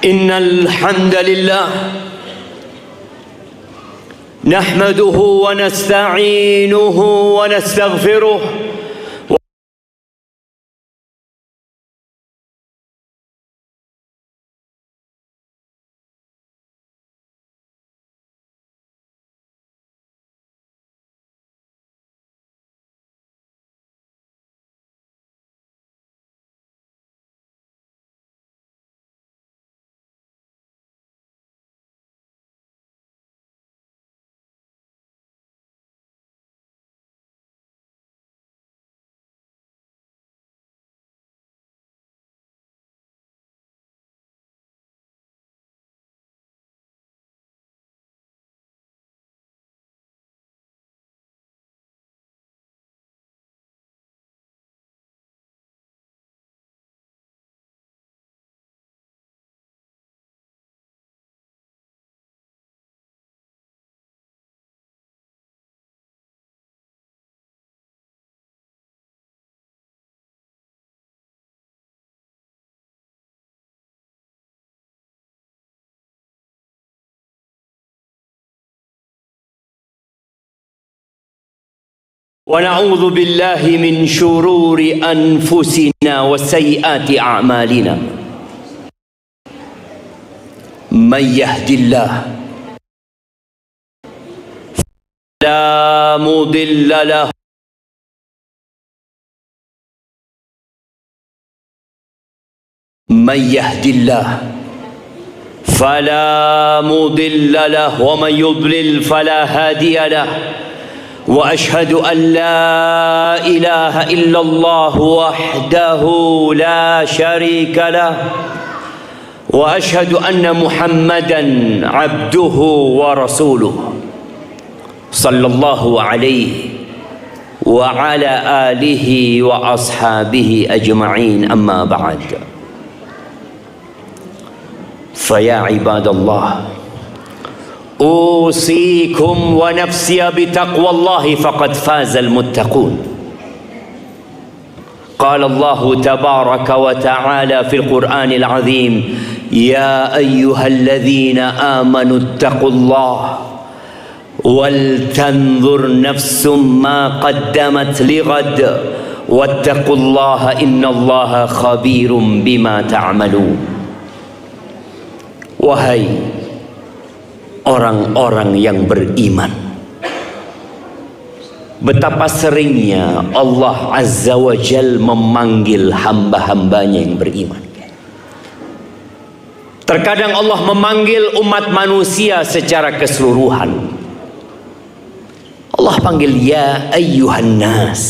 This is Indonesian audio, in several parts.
Innal hamdalillah nahmaduhu wa nasta'inuhu wa nastaghfiruh wa na'udzu billahi min syururi anfusina wa sayyiati a'malina. May yahdillahu fala mudilla lahu may yahdillahu fala mudilla lahu wa may yudlil fala hadiya lahu. وأشهد أن لا إله إلا الله وحده لا شريك له وأشهد أن محمدا عبده ورسوله صلى الله عليه وعلى آله وأصحابه أجمعين أما بعد فيا عباد الله أوصيكم ونفسي بتقوى الله فقد فاز المتقون. قال الله تبارك وتعالى في القرآن العظيم يا أيها الذين آمنوا اتقوا الله ولتنظر نفس ما قدمت لغد واتقوا الله إن الله خبير بما تعملون. Wahai orang-orang yang beriman, betapa seringnya Allah Azza wa Jal memanggil hamba-hambanya yang beriman. Terkadang Allah memanggil umat manusia secara keseluruhan. Allah panggil ya ayyuhan nas.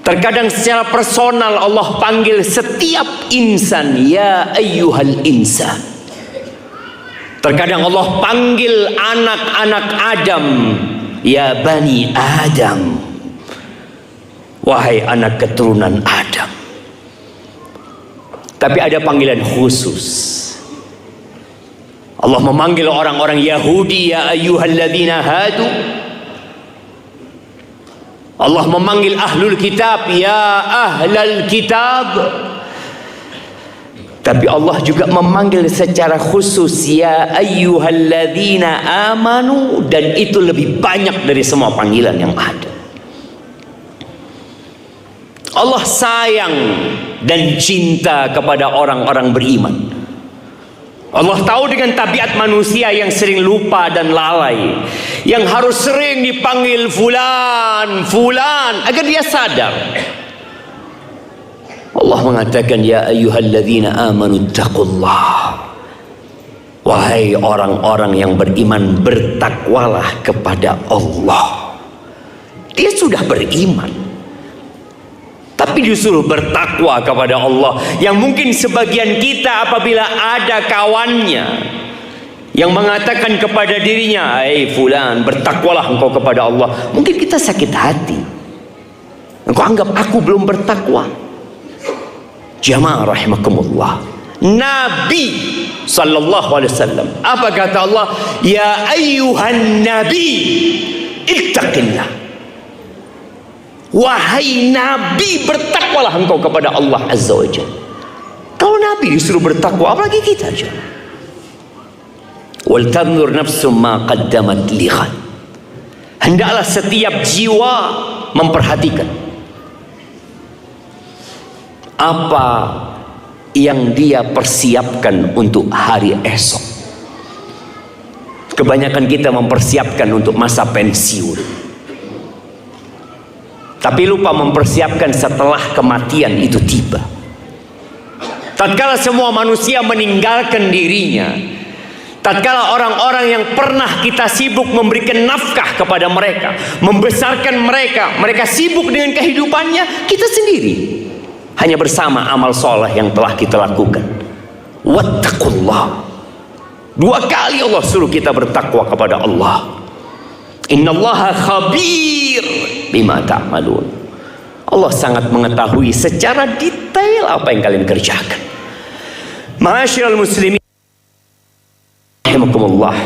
Terkadang secara personal Allah panggil setiap insan ya ayyuhal insan. Terkadang Allah panggil anak-anak Adam, ya bani Adam, wahai anak keturunan Adam. Tapi ada panggilan khusus. Allah memanggil orang-orang Yahudi, ya ayyuhalladzina hadu. Allah memanggil ahlul kitab, ya ahlal kitab. Tapi Allah juga memanggil secara khusus ya ayyuhalladzina amanu, dan itu lebih banyak dari semua panggilan yang ada. Allah sayang dan cinta kepada orang-orang beriman. Allah tahu dengan tabiat manusia yang sering lupa dan lalai, yang harus sering dipanggil fulan, fulan agar dia sadar. Allah mengatakan ya ayyuhalladzina amanu taqullah. Wahai orang-orang yang beriman, bertakwalah kepada Allah. Dia sudah beriman, tapi disuruh bertakwa kepada Allah. Yang mungkin sebagian kita apabila ada kawannya yang mengatakan kepada dirinya, "Hai fulan, bertakwalah engkau kepada Allah." Mungkin kita sakit hati. Engkau anggap aku belum bertakwa. Jamaah rahimakumullah, Nabi sallallahu alaihi wasallam, apa kata Allah? Ya ayyuhan nabi ittaqillah. Wahai Nabi, bertakwalah engkau kepada Allah Azza wa Jalla. Kalau Nabi disuruh bertakwa, apalagi kita aja. Wal tanzur nafsum ma qaddamat lighad. Hendaklah setiap jiwa memperhatikan apa yang dia persiapkan untuk hari esok. Kebanyakan kita mempersiapkan untuk masa pensiun, tapi lupa mempersiapkan setelah kematian itu tiba. Tatkala semua manusia meninggalkan dirinya, tatkala orang-orang yang pernah kita sibuk memberikan nafkah kepada mereka, membesarkan mereka, mereka sibuk dengan kehidupannya, kita sendiri hanya bersama amal soleh yang telah kita lakukan. Wattaqullah. 2 kali Allah suruh kita bertakwa kepada Allah. Innallaha khabir bima ta'malun. Allah sangat mengetahui secara detail apa yang kalian kerjakan. Ma'asyiral muslimin rahimakumullah.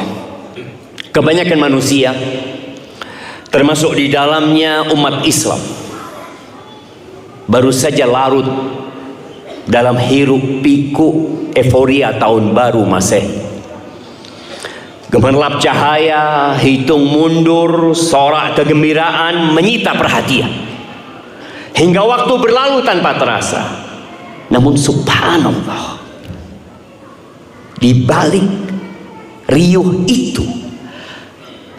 Kebanyakan manusia, termasuk di dalamnya umat Islam, baru saja larut dalam hiruk pikuk euforia tahun baru Masehi. Gemerlap cahaya, hitung mundur, sorak kegembiraan menyita perhatian hingga waktu berlalu tanpa terasa. Namun subhanallah, di balik riuh itu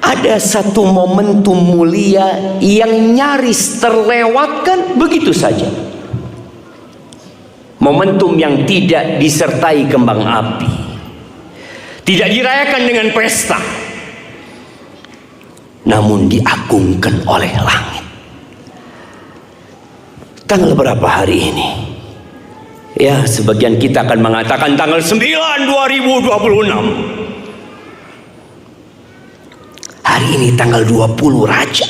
ada satu momentum mulia yang nyaris terlewatkan begitu saja. Momentum yang tidak disertai kembang api, tidak dirayakan dengan pesta, namun diagungkan oleh langit. Tanggal berapa hari ini? Ya, sebagian kita akan mengatakan tanggal 9 2026. Hari ini tanggal 20 Rajab.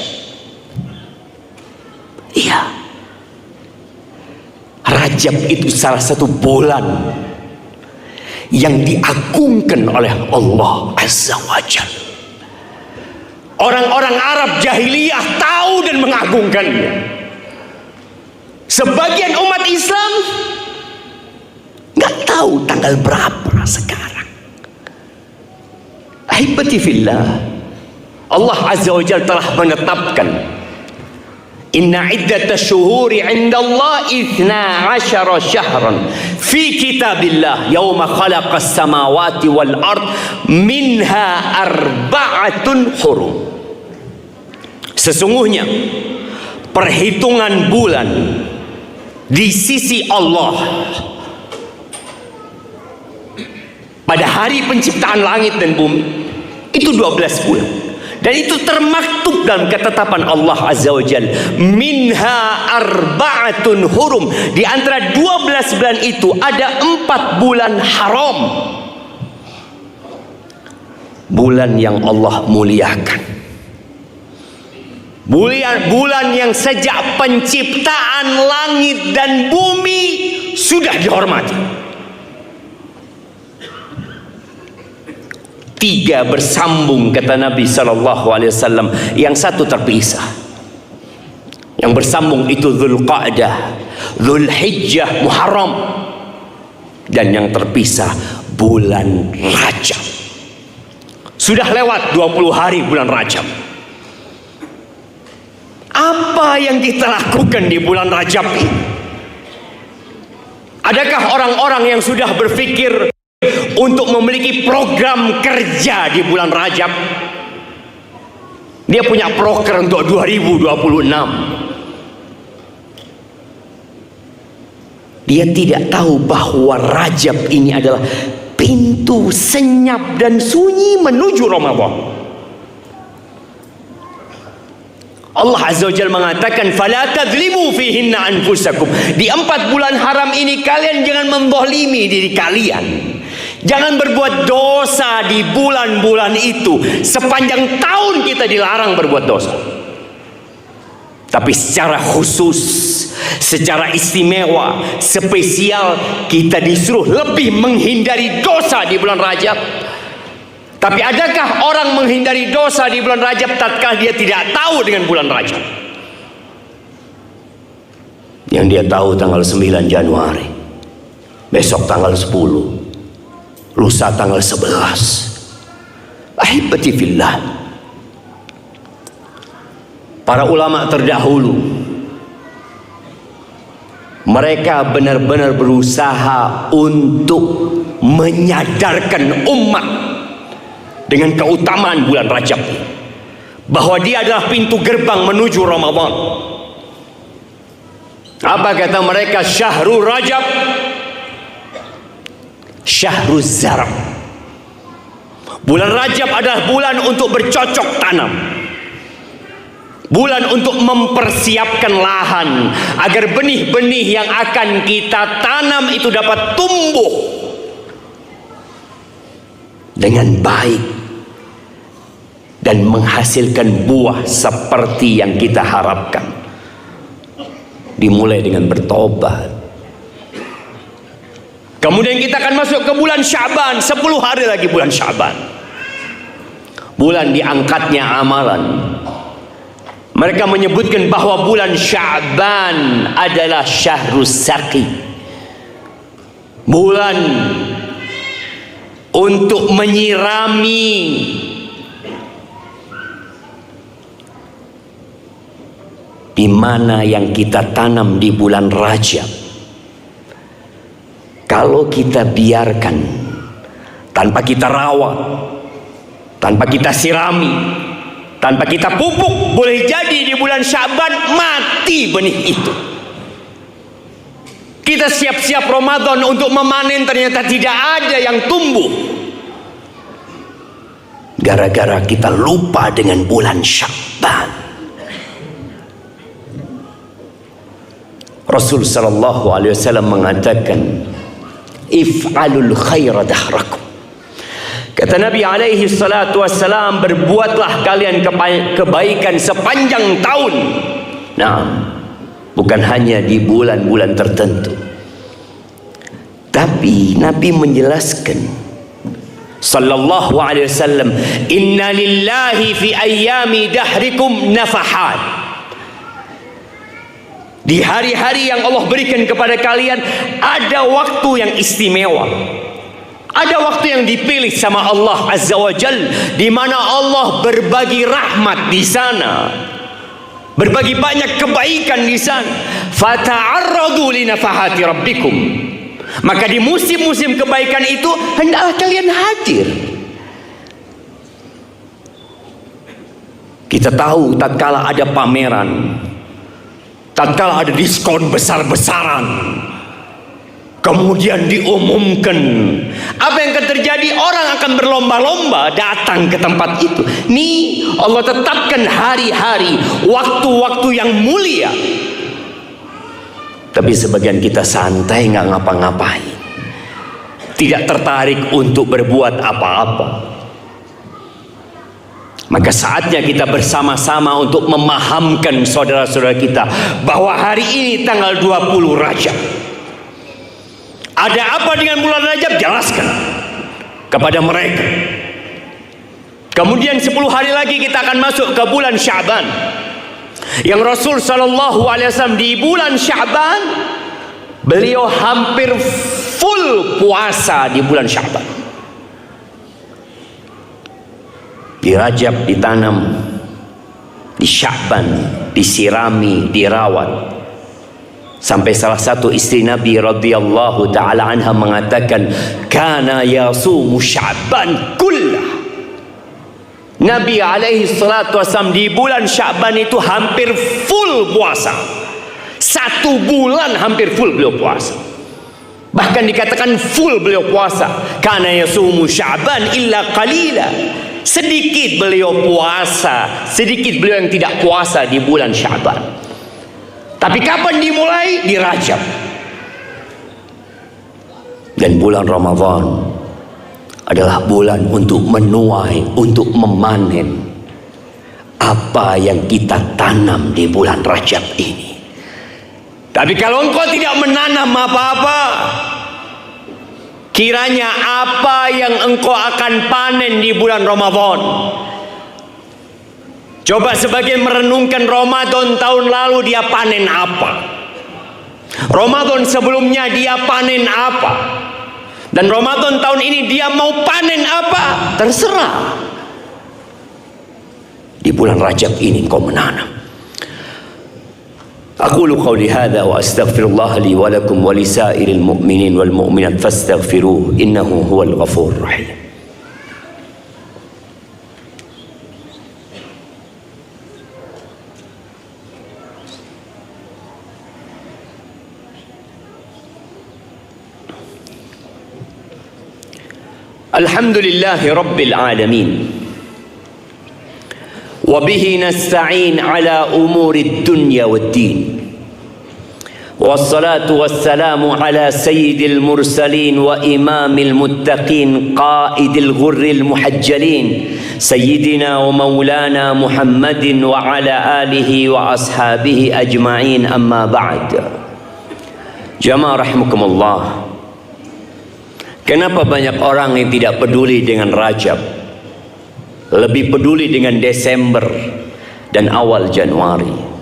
Iya, Rajab itu salah satu bulan yang diagungkan oleh Allah Azza wa Jalla. Orang-orang Arab jahiliyah tahu dan mengagungkannya. Sebagian umat Islam nggak tahu tanggal berapa sekarang. Ahibati fillah, Allah Azza wa Jalla telah menetapkan, inna iddatash syuhuri 'indallahi 12 syahran fi kitabillah yauma khalaqas samawati wal ard minha arba'atun hurum. Sesungguhnya perhitungan bulan di sisi Allah pada hari penciptaan langit dan bumi itu 12 bulan. Dan itu termaktub dalam ketetapan Allah Azza wa Jalla, minha arba'atun hurum. Di antara 12 bulan itu ada 4 bulan haram, bulan yang Allah muliakan, bulan yang sejak penciptaan langit dan bumi sudah dihormati. 3 bersambung, kata Nabi SAW. Yang satu terpisah. Yang bersambung itu Dzulqa'dah, Dzulhijjah, Muharram. Dan yang terpisah bulan Rajab. Sudah lewat 20 hari bulan Rajab. Apa yang kita lakukan di bulan Rajab ini? Adakah orang-orang yang sudah berpikir untuk memiliki program kerja di bulan Rajab? Dia punya proker untuk 2026. Dia tidak tahu bahwa Rajab ini adalah pintu senyap dan sunyi menuju Ramadan. Allah Azza wa Jalla mengatakan, fala tadzlimu fihinna anfusakum. Di 4 bulan haram ini kalian jangan menzalimi diri kalian. Jangan berbuat dosa di bulan-bulan itu. Sepanjang tahun kita dilarang berbuat dosa, tapi secara khusus, secara istimewa, spesial, kita disuruh lebih menghindari dosa di bulan Rajab. Tapi adakah orang menghindari dosa di bulan Rajab tatkala dia tidak tahu dengan bulan Rajab? Yang dia tahu tanggal 9 Januari. besok tanggal 10, lusa tanggal 11. Ahibati fillah, para ulama terdahulu, mereka benar-benar berusaha untuk menyadarkan umat dengan keutamaan bulan Rajab, bahwa dia adalah pintu gerbang menuju Ramadan. Apa kata mereka? Syahrul Rajab, syahrul zarab. Bulan Rajab adalah bulan untuk bercocok tanam, bulan untuk mempersiapkan lahan agar benih-benih yang akan kita tanam itu dapat tumbuh dengan baik dan menghasilkan buah seperti yang kita harapkan. Dimulai dengan bertobat. Kemudian kita akan masuk ke bulan Sya'ban, 10 hari lagi bulan Sya'ban. Bulan diangkatnya amalan. Mereka menyebutkan bahwa bulan Sya'ban adalah syahrus saqi, bulan untuk menyirami di mana yang kita tanam di bulan Rajab. Kalau kita biarkan tanpa kita rawat, tanpa kita sirami, tanpa kita pupuk, boleh jadi di bulan Sya'ban mati benih itu. Kita siap-siap Ramadan untuk memanen, ternyata tidak ada yang tumbuh, gara-gara kita lupa dengan bulan Sya'ban. Rasul sallallahu alaihi wasallam mengatakan, if'alul khaira dahrakum. Kata Nabi alaihi salatu wassalam, berbuatlah kalian kebaikan sepanjang tahun. Nah, bukan hanya di bulan-bulan tertentu. Tapi Nabi menjelaskan sallallahu alaihi wasallam, inna lillahi fi ayyami dahrikum nafahat. Di hari-hari yang Allah berikan kepada kalian ada waktu yang istimewa. Ada waktu yang dipilih sama Allah Azza wa Jal, di mana Allah berbagi rahmat di sana, berbagi banyak kebaikan di sana. Fata'arradu li nafahati rabbikum. Maka di musim-musim kebaikan itu hendaklah kalian hadir. Kita tahu tatkala ada pameran, tatkala ada diskon besar-besaran, kemudian diumumkan, apa yang akan terjadi? Orang akan berlomba-lomba datang ke tempat itu. Nih, Allah tetapkan hari-hari, waktu-waktu yang mulia. Tapi sebagian kita santai, nggak ngapa-ngapain, tidak tertarik untuk berbuat apa-apa. Maka saatnya kita bersama-sama untuk memahamkan saudara-saudara kita bahwa hari ini tanggal 20 Rajab. Ada apa dengan bulan Rajab? Jelaskan kepada mereka. Kemudian 10 hari lagi kita akan masuk ke bulan Sya'ban, yang Rasul sallallahu alaihi wasallam di bulan Sya'ban beliau hampir full puasa di bulan Sya'ban. Di Rajab ditanam, di Sya'ban disirami, dirawat, sampai salah satu istri Nabi radhiyallahu taala anha mengatakan, kana yasumu Sya'ban kullah. Nabi alaihi salatu wasallam di bulan Sya'ban itu hampir full puasa. 1 bulan hampir full beliau puasa. Bahkan dikatakan full beliau puasa. Kana yasumu Sya'ban illa qalila. Sedikit beliau puasa, sedikit beliau yang tidak puasa di bulan Sya'ban. Tapi kapan dimulai? Di Rajab. Dan bulan Ramadan adalah bulan untuk menuai, untuk memanen apa yang kita tanam di bulan Rajab ini. Tapi kalau engkau tidak menanam apa-apa, kiranya apa yang engkau akan panen di bulan Ramadan. Coba sebagian merenungkan Ramadan tahun lalu dia panen apa? Ramadan sebelumnya dia panen apa, dan Ramadan tahun ini dia mau panen apa, terserah. Di bulan Rajab ini kau menanam. Aqulu qawli hadha wa astaghfirullah li wa lakum wa lisairil mu'minin wal mu'minat fastaghfiruhu innahu huwal ghafurur rahim. Alhamdulillahi rabbil alamin. Wabihi nasta'in ala umurid dunya waddin. Wassalatu wassalamu ala sayyidil mursalin wa imamil muttaqin qaidil ghurril muhajjalin sayyidina wa maulana Muhammadin wa ala alihi wa ashabihi ajma'in, amma ba'd. Jamaah rahimakumullah, kenapa banyak orang yang tidak peduli dengan Rajab, lebih peduli dengan Desember dan awal Januari?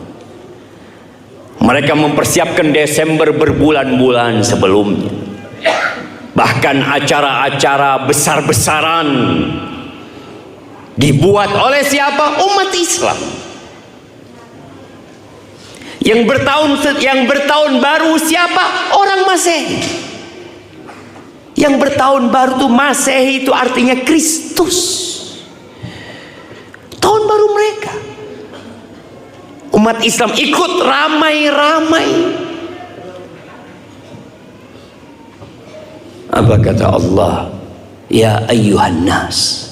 Mereka mempersiapkan Desember berbulan-bulan sebelumnya. Bahkan acara-acara besar-besaran dibuat oleh siapa? Umat Islam. Yang bertahun baru siapa? Orang Masehi. Yang bertahun baru itu Masehi, itu artinya Kristus. Tahun baru mereka. Umat Islam ikut ramai-ramai. Apa kata Allah? Ya ayyuhan nas,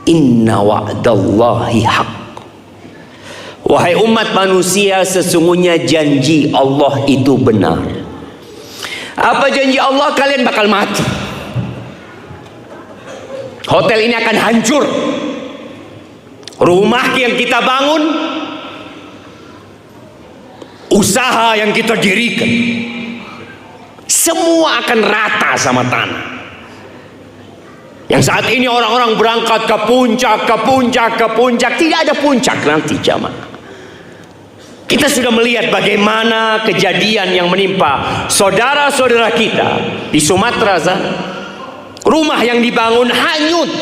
inna wa'dallahi haq. Wahai umat manusia, sesungguhnya janji Allah itu benar. Apa janji Allah? Kalian bakal mati. Hotel ini akan hancur. Rumah yang kita bangun, usaha yang kita dirikan, semua akan rata sama tanah. Yang saat ini orang-orang berangkat ke puncak, tidak ada puncak nanti, jamaah. Kita sudah melihat bagaimana kejadian yang menimpa saudara-saudara kita di Sumatera sana. Rumah yang dibangun hanyut,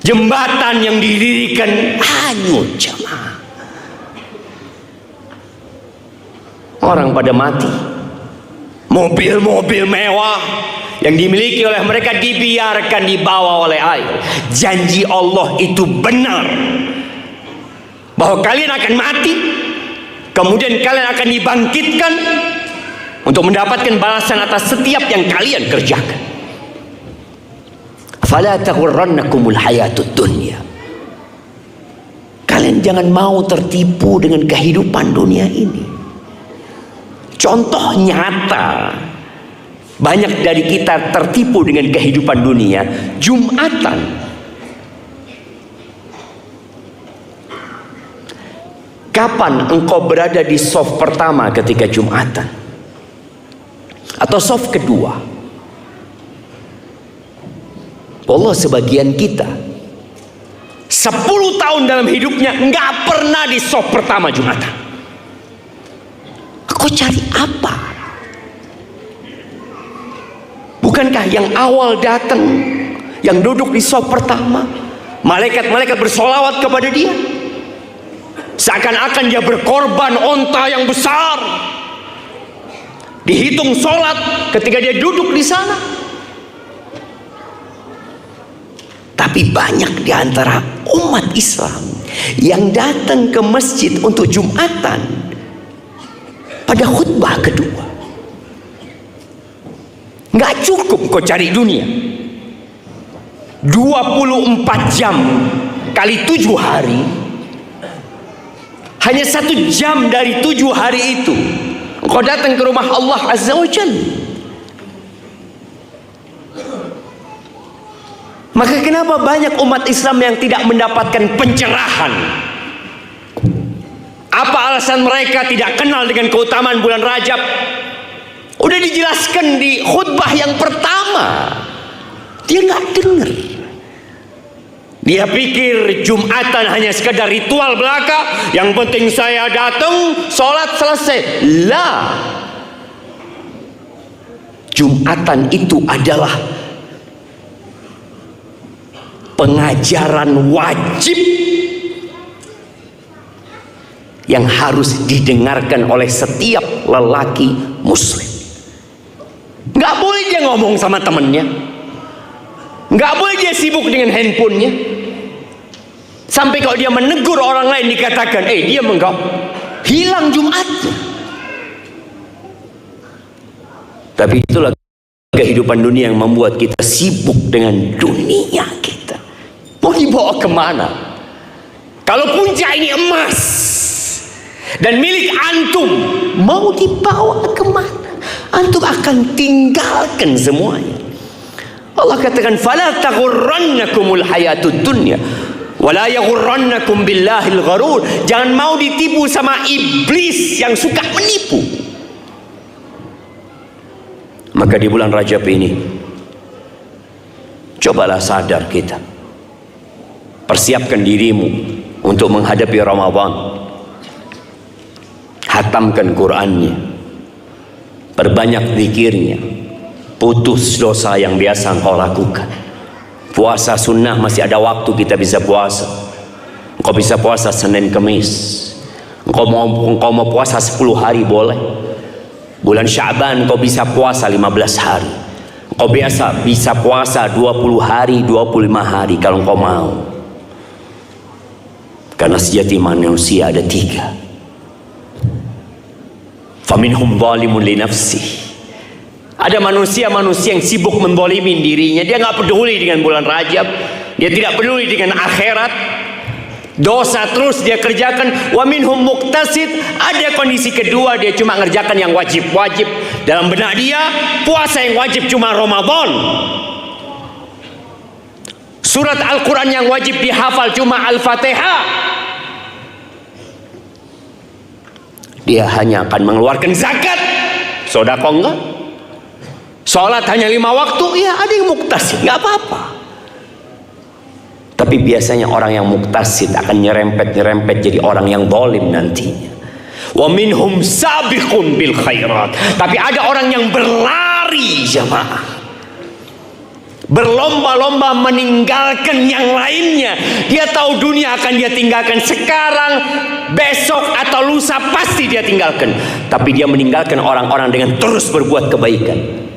jembatan yang didirikan hanyut, jemaah. Orang pada mati. Mobil-mobil mewah yang dimiliki oleh mereka dibiarkan dibawa oleh air. Janji Allah itu benar, bahwa kalian akan mati, kemudian kalian akan dibangkitkan untuk mendapatkan balasan atas setiap yang kalian kerjakan. Fala taghurrannakumul hayatud dunya. Kalian jangan mau tertipu dengan kehidupan dunia ini. Contoh nyata, banyak dari kita tertipu dengan kehidupan dunia. Jumatan, kapan engkau berada di soft pertama ketika Jumatan? Atau soft kedua? Allah, sebagian kita 10 tahun dalam hidupnya nggak pernah di soft pertama Jumatan. Kau cari apa? Bukankah yang awal datang, yang duduk di soft pertama, malaikat-malaikat bersolawat kepada dia, seakan-akan dia berkorban onta yang besar. Dihitung sholat ketika dia duduk di sana. Tapi banyak di antara umat Islam yang datang ke masjid untuk Jumatan pada khutbah kedua. Nggak cukup kau cari dunia. 24 jam kali 7 hari, hanya 1 jam dari 7 hari itu engkau datang ke rumah Allah Azza wa Jalla. Maka kenapa banyak umat Islam yang tidak mendapatkan pencerahan? Apa alasan mereka tidak kenal dengan keutamaan bulan Rajab? Udah dijelaskan di khutbah yang pertama, dia nggak dengar. Dia pikir Jumatan hanya sekedar ritual belaka, yang penting saya datang, sholat selesai. Lah, Jumatan itu adalah pengajaran wajib yang harus didengarkan oleh setiap lelaki muslim. Nggak boleh dia ngomong sama temennya, nggak boleh dia sibuk dengan handphonenya, sampai kalau dia menegur orang lain dikatakan, dia engkau, hilang Jumatnya. Tapi itulah kehidupan dunia yang membuat kita sibuk dengan dunia kita. Mau dibawa kemana? Kalau puncak ini emas dan milik antum, mau dibawa kemana? Antum akan tinggalkan semuanya. Allah katakan, fala taghurrannakumul hayatud dunya wala yaghurrannakum billahil gharur. Jangan mau ditipu sama iblis yang suka menipu. Maka di bulan Rajab ini, cobalah sadar kita, persiapkan dirimu untuk menghadapi Ramadan. Hatamkan Qur'annya, perbanyak zikirnya, putus dosa yang biasa engkau lakukan. Puasa sunnah masih ada waktu kita bisa puasa. Engkau bisa puasa Senin Kemis. Engkau mau puasa 10 hari boleh. Bulan Sya'ban engkau bisa puasa 15 hari. Engkau bisa puasa 20 hari, 25 hari kalau engkau mau. Karena sejati manusia ada 3. Faminhum zalimun li nafsihi. Ada manusia-manusia yang sibuk menzalimin dirinya. Dia nggak peduli dengan bulan Rajab, dia tidak peduli dengan akhirat. Dosa terus dia kerjakan. Wa minhum muqtasid. Ada kondisi kedua, dia cuma ngerjakan yang wajib-wajib. Dalam benak dia, puasa yang wajib cuma Ramadan. Surat Al-Quran yang wajib dihafal cuma Al-Fatihah. Dia hanya akan mengeluarkan zakat, sedekah enggak. Sholat hanya 5 waktu, ya ada yang muktasid, nggak apa-apa. Tapi biasanya orang yang muktasid akan nyerempet jadi orang yang zalim nantinya. Wa minhum sabiqun bil khairat. Tapi ada orang yang berlari jamaah, berlomba-lomba meninggalkan yang lainnya. Dia tahu dunia akan dia tinggalkan sekarang, besok atau lusa pasti dia tinggalkan. Tapi dia meninggalkan orang-orang dengan terus berbuat kebaikan.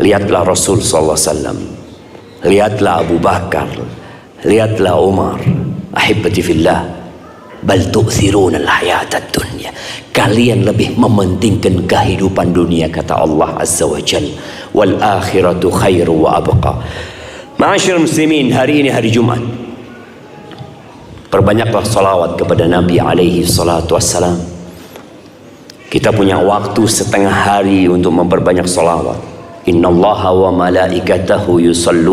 Lihatlah Rasul sallallahu alaihi wasallam, lihatlah Abu Bakar, lihatlah Umar. Ahibati fillah, bal tu'thiruna al-hayatad dunya. Kalian lebih mementingkan kehidupan dunia, kata Allah Azza wa Jalla. Wal akhiratu khairu wa abqa. Ma'asyiral muslimin, hari ini hari Jumat. Perbanyaklah salawat kepada Nabi alaihi salatu wassalam. Kita punya waktu setengah hari untuk memperbanyak salawat. Innallaha wa malaikatahu yusallu